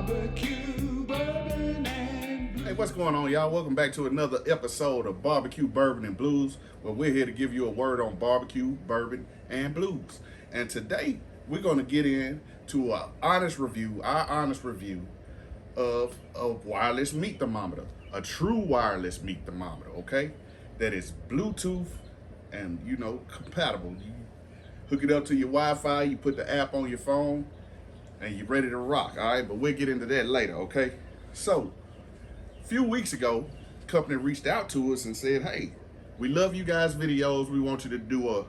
Barbecue, bourbon, and blues. Hey, what's going on, y'all? Welcome back to another episode of Barbecue, Bourbon, and Blues, where we're here to give you a word on barbecue, bourbon, and blues. And today, we're going to get into our honest review of a wireless meat thermometer, a true wireless meat thermometer, okay? That is Bluetooth and, compatible. You hook it up to your Wi-Fi, you put the app on your phone, and you're ready to rock, all right? But we'll get into that later, okay? So, a few weeks ago, the company reached out to us and said, hey, we love you guys' videos. We want you to do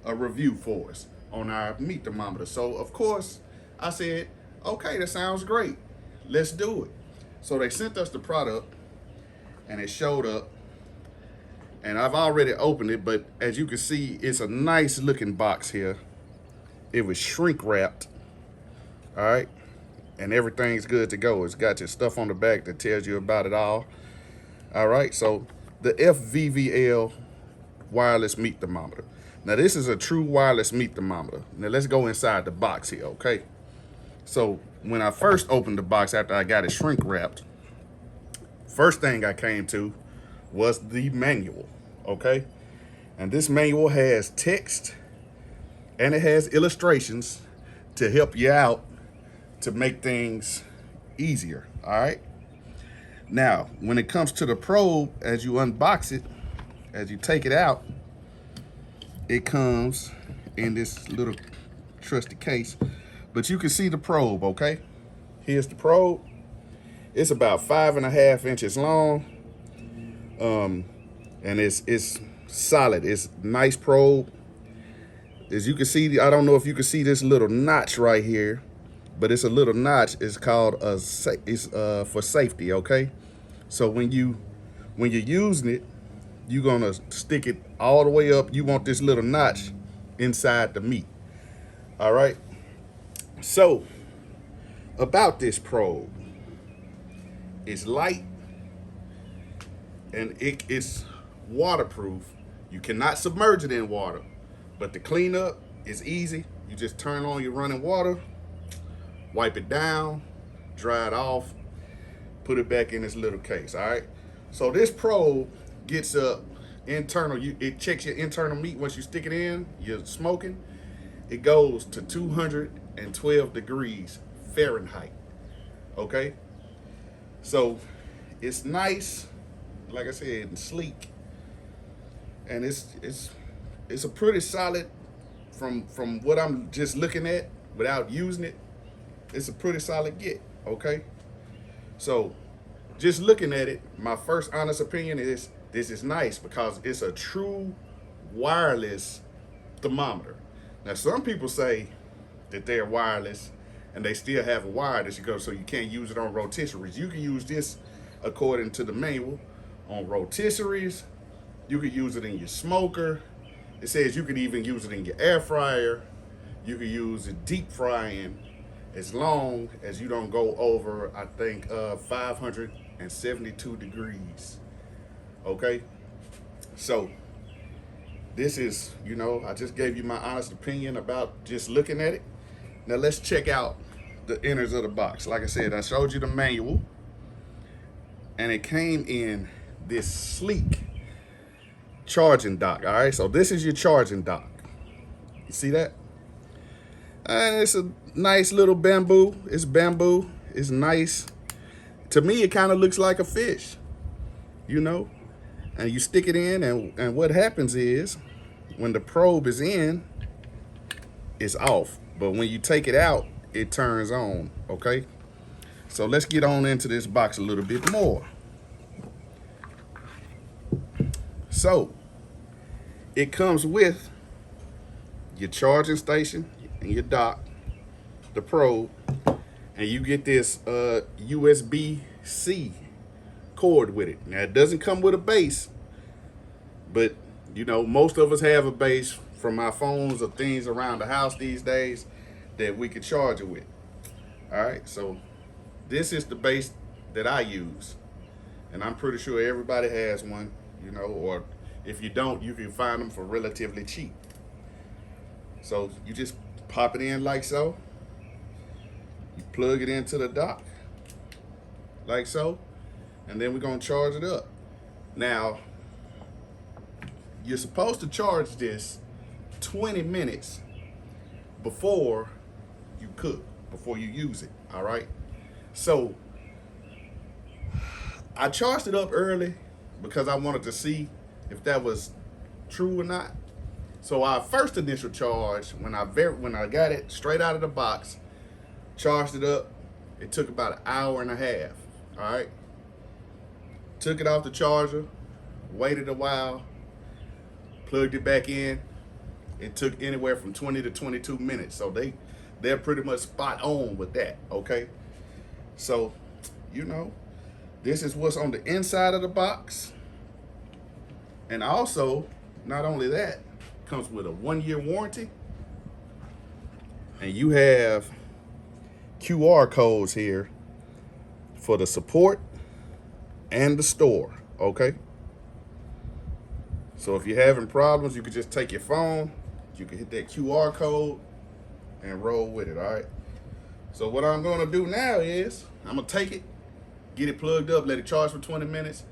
a review for us on our meat thermometer. So, of course, I said, okay, that sounds great. Let's do it. So they sent us the product, and it showed up. And I've already opened it, but as you can see, it's a nice looking box here. It was shrink wrapped. All right, and everything's good to go. It's got your stuff on the back that tells you about it all. All right, so the FVVL Wireless Meat Thermometer. Now, this is a true wireless meat thermometer. Now, let's go inside the box here, okay? So, when I first opened the box after I got it shrink wrapped, first thing I came to was the manual, okay? And this manual has text and it has illustrations to help you out to make things easier, all right? Now, when it comes to the probe, as you unbox it, as you take it out, it comes in this little trusty case. But you can see the probe, okay? Here's the probe. It's about 5.5 inches long. And it's solid. It's nice probe. As you can see, I don't know if you can see this little notch right here, but it's a little notch. It's called for safety, okay? So when you're using it, you're gonna stick it all the way up. You want this little notch inside the meat. All right. So about this probe, it's light and it's waterproof. You cannot submerge it in water, but the cleanup is easy. You just turn on your running water, wipe it down, dry it off, put it back in this little case, all right? So this probe gets it checks your internal meat once you stick it in, you're smoking. It goes to 212 degrees Fahrenheit, okay? So it's nice, like I said, and sleek. And it's a pretty solid, from what I'm just looking at without using it, it's a pretty solid get, okay? So, just looking at it, my first honest opinion is this is nice because it's a true wireless thermometer. Now, some people say that they're wireless and they still have a wire that you go, so you can't use it on rotisseries. You can use this, according to the manual, on rotisseries. You could use it in your smoker. It says you could even use it in your air fryer. You could use it deep frying, as long as you don't go over, I think, 572 degrees. Okay? So, this is, I just gave you my honest opinion about just looking at it. Now, let's check out the innards of the box. Like I said, I showed you the manual, and it came in this sleek charging dock, all right? So, this is your charging dock. You see that? And it's a nice little bamboo. It's bamboo. It's nice. To me, it kind of looks like a fish, And you stick it in, and what happens is, when the probe is in, it's off. But when you take it out, it turns on, okay? So let's get on into this box a little bit more. So, it comes with your charging station and your dock, the probe, and you get this USB-C cord with it. Now, it doesn't come with a base, but most of us have a base from our phones or things around the house these days that we could charge it with. All right, so this is the base that I use, and I'm pretty sure everybody has one, or if you don't, you can find them for relatively cheap. So you just pop it in like so. You plug it into the dock, like so. And then we're gonna charge it up. Now, you're supposed to charge this 20 minutes before you cook, before you use it, all right? So, I charged it up early because I wanted to see if that was true or not. So our first initial charge, when I got it straight out of the box, charged it up, it took about an hour and a half, all right? Took it off the charger, waited a while, plugged it back in. It took anywhere from 20 to 22 minutes. So they're pretty much spot on with that, okay? So, you know, this is what's on the inside of the box. And also, not only that, comes with a 1-year warranty. And you have QR codes here for the support and the store, okay? So if you're having problems, you can just take your phone, you can hit that QR code and roll with it, all right? So what I'm gonna do now is, I'm gonna take it, get it plugged up, let it charge for 20 minutes,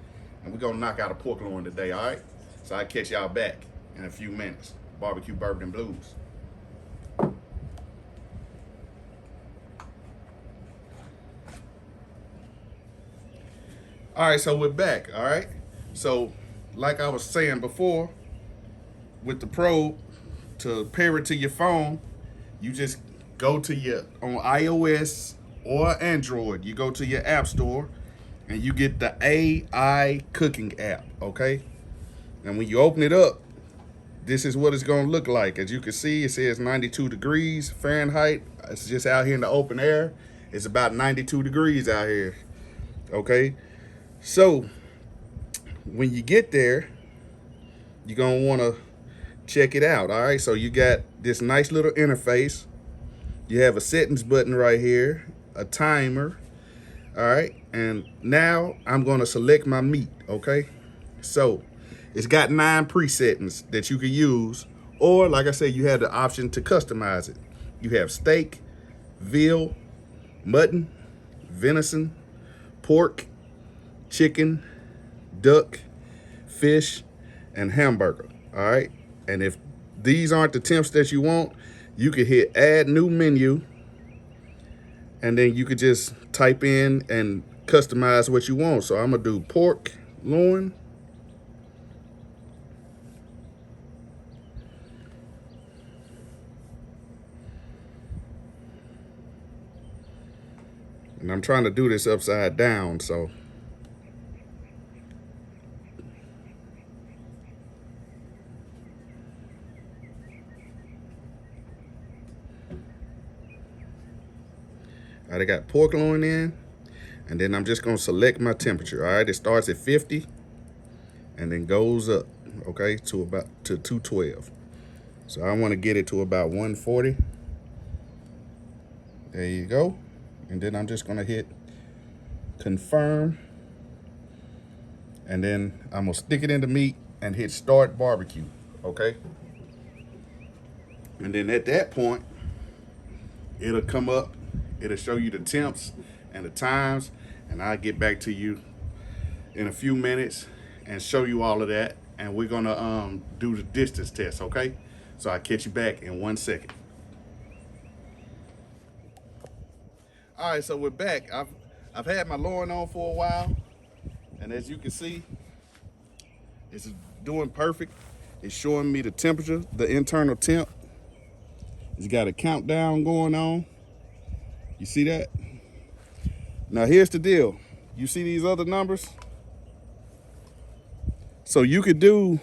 and we're gonna knock out a pork loin today, all right? So I'll catch y'all back in a few minutes. Barbecue, bourbon, and blues. All right, so we're back, all right? So, like I was saying before, with the probe, to pair it to your phone, you just go to on iOS or Android, you go to your app store, and you get the AI cooking app, okay? And when you open it up, this is what it's gonna look like. As you can see, it says 92 degrees Fahrenheit. It's just out here in the open air. It's about 92 degrees out here, okay? So, when you get there, you're gonna wanna check it out, all right? So you got this nice little interface. You have a settings button right here, a timer, all right? And now I'm gonna select my meat, okay? So, it's got 9 pre-settings that you can use, or like I said, you have the option to customize it. You have steak, veal, mutton, venison, pork, chicken, duck, fish, and hamburger, all right? And if these aren't the temps that you want, you can hit add new menu, and then you could just type in and customize what you want. So I'm gonna do pork loin. And I'm trying to do this upside down, so. All right, I got pork loin in, and then I'm just gonna select my temperature. All right, it starts at 50 and then goes up, okay, to 212. So I wanna get it to about 140. There you go. And then I'm just gonna hit confirm. And then I'm gonna stick it in the meat and hit start barbecue, okay? And then at that point, it'll come up, it'll show you the temps and the times, and I'll get back to you in a few minutes and show you all of that. And we're gonna do the distance test, okay? So I'll catch you back in 1 second. All right, so we're back. I've had my loin on for a while, and as you can see, it's doing perfect. It's showing me the temperature, the internal temp. It's got a countdown going on. You see that? Now here's the deal. You see these other numbers? So you could do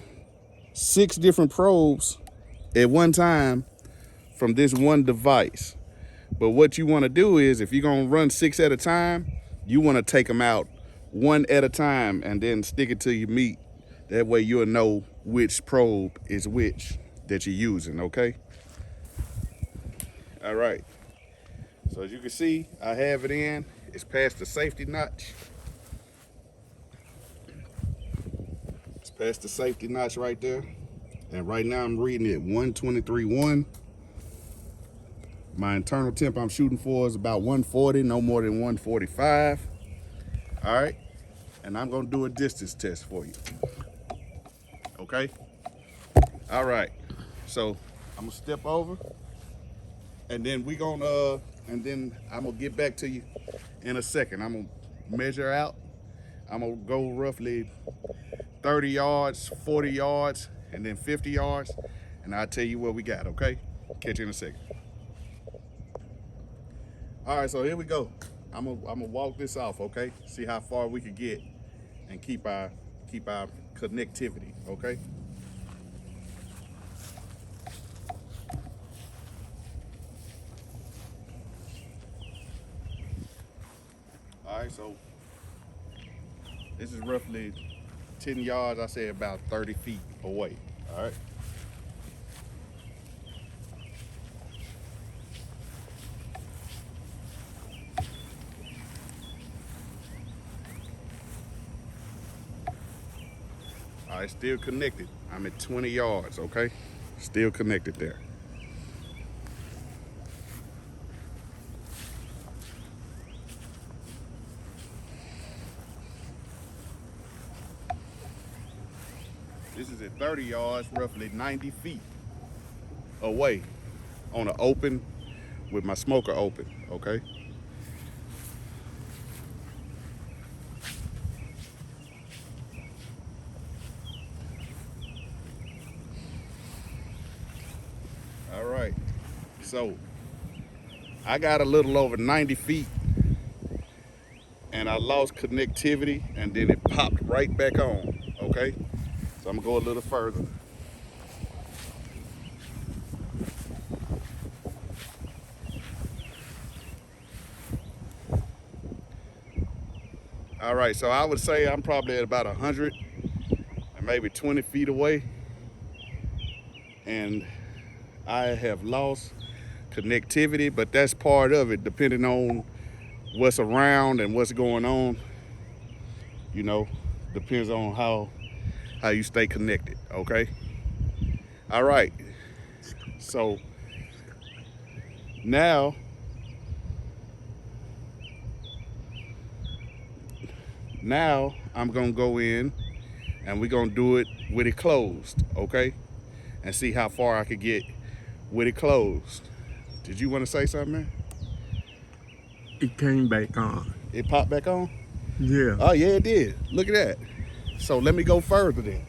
6 different probes at one time from this one device. But what you want to do is, if you're going to run 6 at a time, you want to take them out 1 at a time and then stick it to your meat. That way you'll know which probe is which that you're using, okay? All right. So as you can see, I have it in. It's past the safety notch. It's past the safety notch right there. And right now I'm reading it 123.1. My internal temp I'm shooting for is about 140, no more than 145. All right, and I'm gonna do a distance test for you. Okay. All right. So I'm gonna step over, and then I'm gonna get back to you in a second. I'm gonna measure out. I'm gonna go roughly 30 yards, 40 yards, and then 50 yards, and I'll tell you what we got. Okay. Catch you in a second. All right. So here we go. I'm gonna walk this off. Okay. See how far we can get, and keep our connectivity. Okay. All right, so this is roughly 10 yards, I say about 30 feet away. All right. All right, still connected. I'm at 20 yards, okay? Still connected there. This is at 30 yards, roughly 90 feet away on an open, with my smoker open, okay? All right, so I got a little over 90 feet and I lost connectivity and then it popped right back on, okay? So I'm gonna go a little further. All right, so I would say I'm probably at about 100 and maybe 20 feet away. And I have lost connectivity, but that's part of it, depending on what's around and what's going on. You know, depends on how you stay connected, okay? All right, so now I'm gonna go in and we're gonna do it with it closed, okay? And see how far I could get with it closed. Did you want to say something, man? It came back on. It popped back on? Yeah. Oh yeah, it did. Look at that. So let me go further then.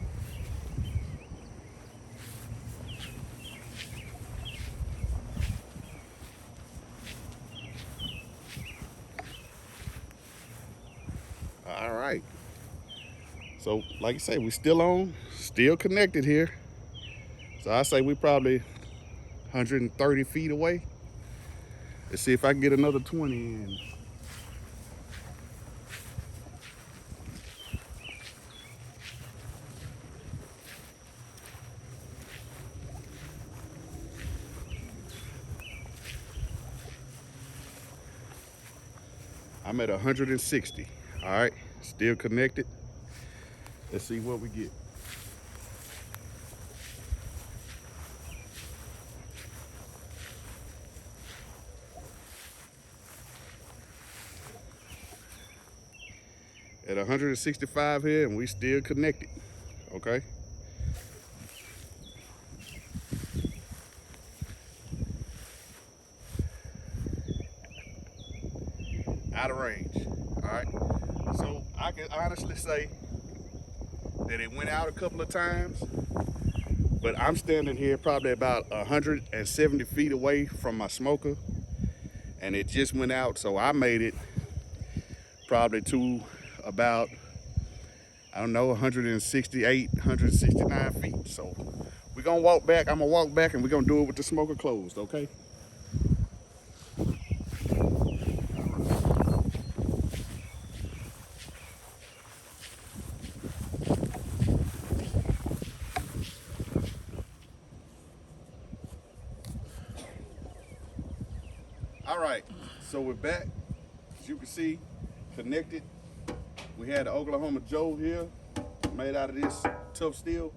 All right. So like I say, we still on, still connected here. So I say we probably 130 feet away. Let's see if I can get another 20 in. I'm at 160. All right, still connected. Let's see what we get. At 165 here, and we still connected. Okay. Out of range. All right. So I can honestly say that it went out a couple of times, but I'm standing here probably about 170 feet away from my smoker, and it just went out. So I made it probably to about, I don't know, 168, 169 feet. So we're gonna walk back. I'm gonna walk back and we're gonna do it with the smoker closed, okay? All right, so we're back. As you can see, connected. We had the Oklahoma Joe here, made out of this tough steel.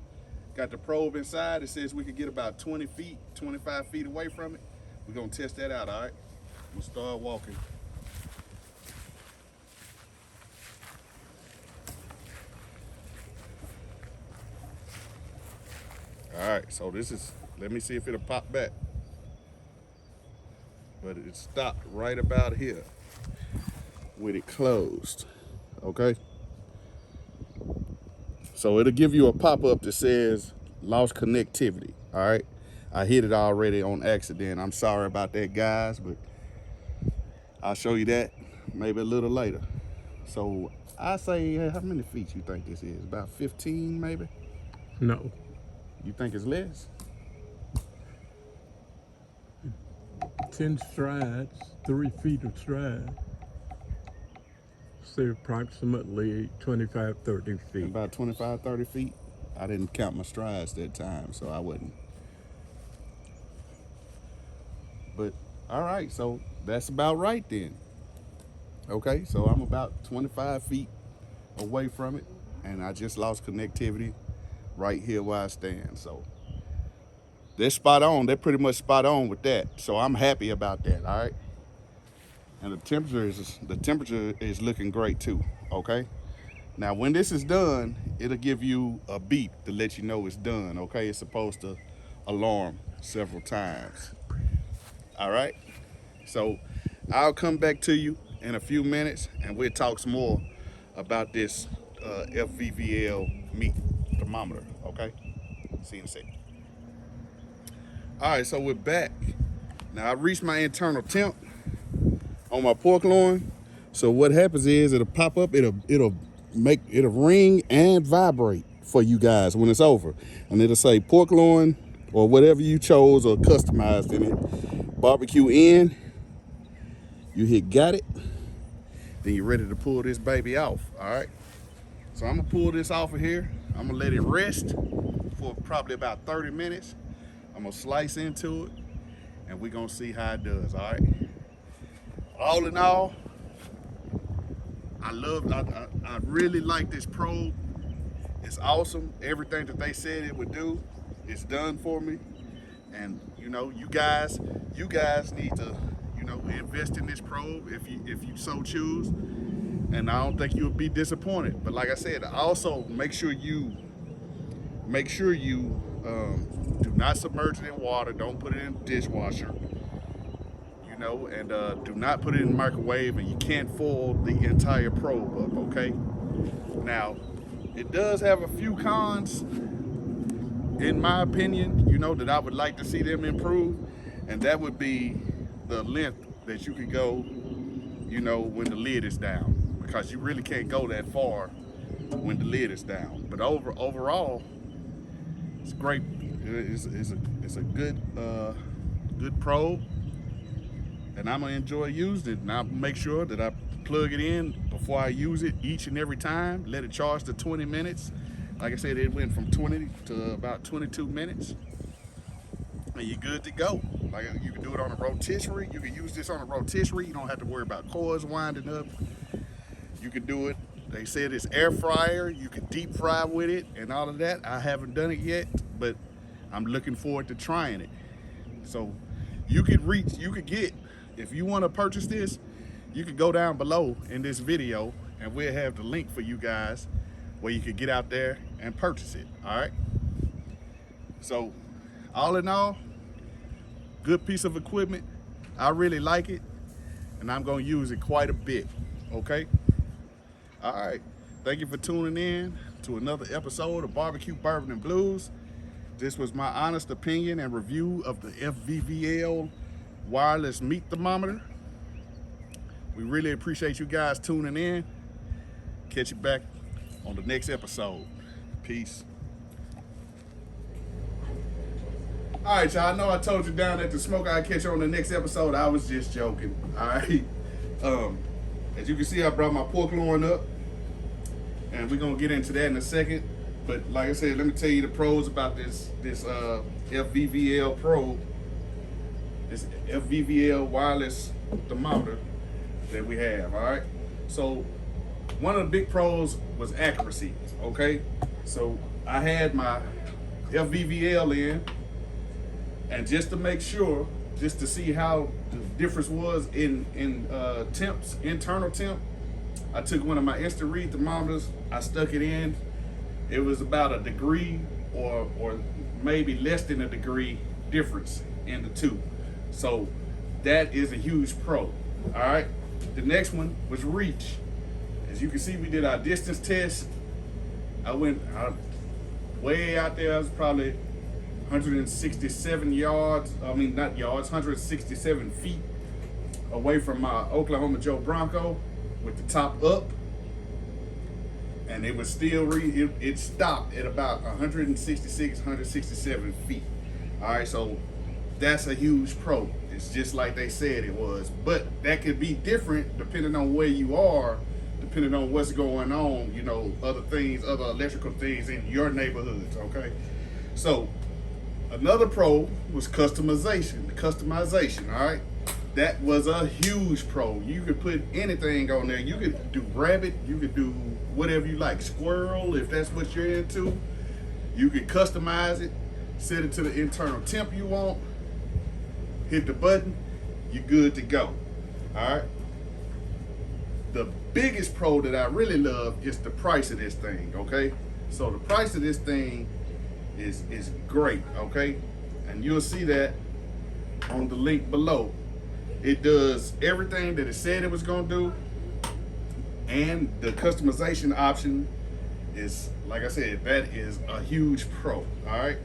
Got the probe inside. It says we could get about 20 feet, 25 feet away from it. We're gonna test that out, all right? We'll start walking. All right, so this is, let me see if it'll pop back. But it stopped right about here with it closed, okay? So it'll give you a pop-up that says lost connectivity, all right? I hit it already on accident. I'm sorry about that, guys, but I'll show you that maybe a little later. So I say, how many feet you think this is? About 15 maybe? No. You think it's less? 10 strides, 3 feet of stride. Say approximately 25, 30 feet. About 25, 30 feet. I didn't count my strides that time, so I wouldn't. But all right, so that's about right then. Okay, so I'm about 25 feet away from it, and I just lost connectivity right here where I stand. So they're spot on. They're pretty much spot on with that. So I'm happy about that. All right. And the temperature is looking great too. Okay. Now when this is done, it'll give you a beep to let you know it's done. Okay. It's supposed to alarm several times. All right. So I'll come back to you in a few minutes, and we'll talk some more about this FVVL meat thermometer. Okay. See you in a second. All right, so we're back. Now I reached my internal temp on my pork loin. So what happens is it'll pop up, it'll ring and vibrate for you guys when it's over. And it'll say pork loin or whatever you chose or customized in it. Barbecue in. You hit got it. Then you're ready to pull this baby off. All right. So I'm gonna pull this off of here. I'm gonna let it rest for probably about 30 minutes. I'm gonna slice into it, and we're gonna see how it does, all right? All in all, I really like this probe. It's awesome. Everything that they said it would do, it's done for me. And you know, you guys need to, you know, invest in this probe if you so choose. And I don't think you'll be disappointed. But like I said, also make sure you do not submerge it in water. Don't put it in the dishwasher, you know, and do not put it in the microwave, and you can't foil the entire probe up, okay? Now, it does have a few cons, in my opinion, you know, that I would like to see them improve, and that would be the length that you could go, you know, when the lid is down, because you really can't go that far when the lid is down. But overall, it's great. It's a good probe, and I'm gonna enjoy using it. And I'll make sure that I plug it in before I use it each and every time. Let it charge to 20 minutes. Like I said, it went from 20 to about 22 minutes, and you're good to go. Like, you can do it on a rotisserie. You can use this on a rotisserie. You don't have to worry about coils winding up. You can do it. They said it's air fryer. You can deep fry with it and all of that. I haven't done it yet, but I'm looking forward to trying it. So you could get, if you want to purchase this, you could go down below in this video, and we'll have the link for you guys where you could get out there and purchase it. All right. So all in all, good piece of equipment. I really like it, and I'm going to use it quite a bit. Okay. All right. Thank you for tuning in to another episode of Barbecue Bourbon and Blues. This was my honest opinion and review of the FVVL Wireless Meat Thermometer. We really appreciate you guys tuning in. Catch you back on the next episode. Peace. All right, y'all. I know I told you down at the smoke I'd catch you on the next episode. I was just joking. All right. As you can see, I brought my pork loin up, and we're gonna get into that in a second. But like I said, let me tell you the pros about this FVVL probe, this FVVL wireless thermometer that we have. All right. So one of the big pros was accuracy. Okay. So I had my FVVL in, and just to make sure, just to see how the difference was in temps, internal temp, I took one of my instant read thermometers, I stuck it in. It was about a degree or maybe less than a degree difference in the two. So that is a huge pro. All right. The next one was reach. As you can see, we did our distance test. I went way out there. It was probably 167 yards. I mean, not yards, 167 feet away from my Oklahoma Joe Bronco with the top up. And it was still, it stopped at about 166, 167 feet. All right, so that's a huge pro. It's just like they said it was. But that could be different depending on where you are, depending on what's going on, you know, other things, other electrical things in your neighborhoods, okay? So another pro was customization, all right? That was a huge pro. You could put anything on there. You could do rabbit, you could do whatever you like, squirrel, if that's what you're into. You could customize it, set it to the internal temp you want, hit the button, you're good to go, all right? The biggest pro that I really love is the price of this thing, okay? So the price of this thing is great, okay? And you'll see that on the link below. It does everything that it said it was gonna do, and the customization option is, like I said, that is a huge pro, all right?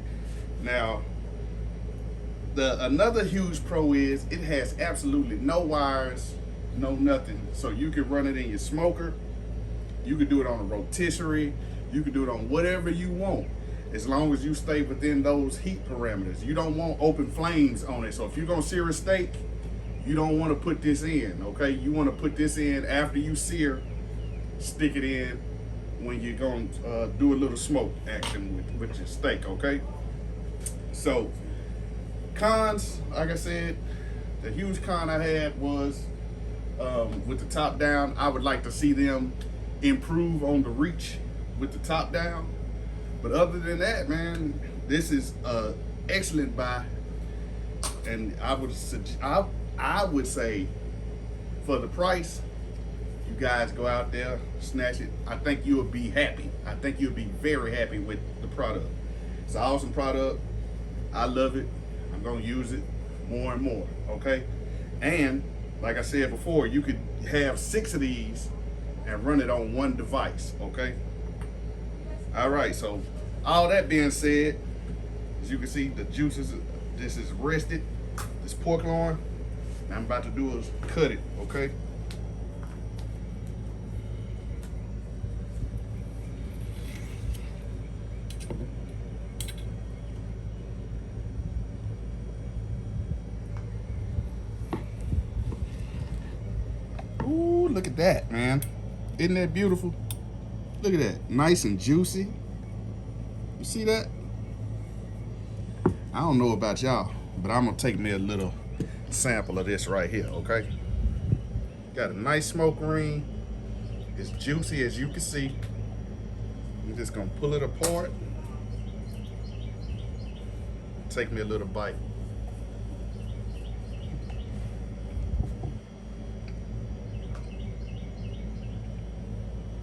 Now, another huge pro is it has absolutely no wires, no nothing. So you can run it in your smoker, you can do it on a rotisserie, you can do it on whatever you want, as long as you stay within those heat parameters. You don't want open flames on it. So if you're gonna sear a steak, you don't want to put this in, okay? You want to put this in after you sear, stick it in when you're going to do a little smoke action with your steak, okay? So cons, like I said, the huge con I had was with the top down. I would like to see them improve on the reach with the top down. But other than that, man, this is excellent buy. And I would say for the price, you guys go out there, snatch it. I think you'll be happy. I think you'll be very happy with the product. It's an awesome product. I love it. I'm gonna use it more and more, okay? And like I said before, you could have 6 of these and run it on one device, okay? All right, so all that being said, as you can see, the juices, this is rested, this pork loin. Now I'm about to do is cut it, okay? Ooh, look at that, man. Isn't that beautiful? Look at that, nice and juicy. You see that? I don't know about y'all, but I'm gonna take me a little sample of this right here, okay? Got a nice smoke ring. It's juicy, as you can see. I'm just gonna pull it apart. Take me a little bite.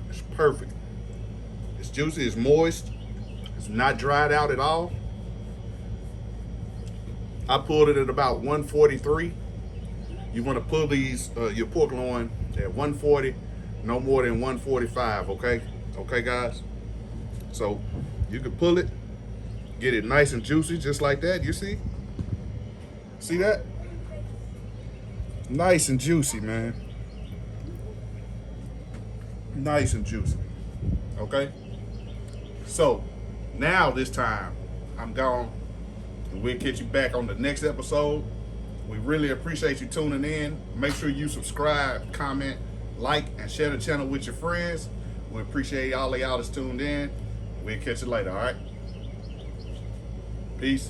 It's perfect. It's juicy, it's moist. It's not dried out at all. I pulled it at about 143. You want to pull these, your pork loin at 140, no more than 145, okay? Okay, guys? So you can pull it, get it nice and juicy, just like that, you see? See that? Nice and juicy, man. Nice and juicy, okay? So now this time, I'm gone. And we'll catch you back on the next episode. We really appreciate you tuning in. Make sure you subscribe, comment, like, and share the channel with your friends. We appreciate all of y'all that's tuned in. We'll catch you later, all right? Peace.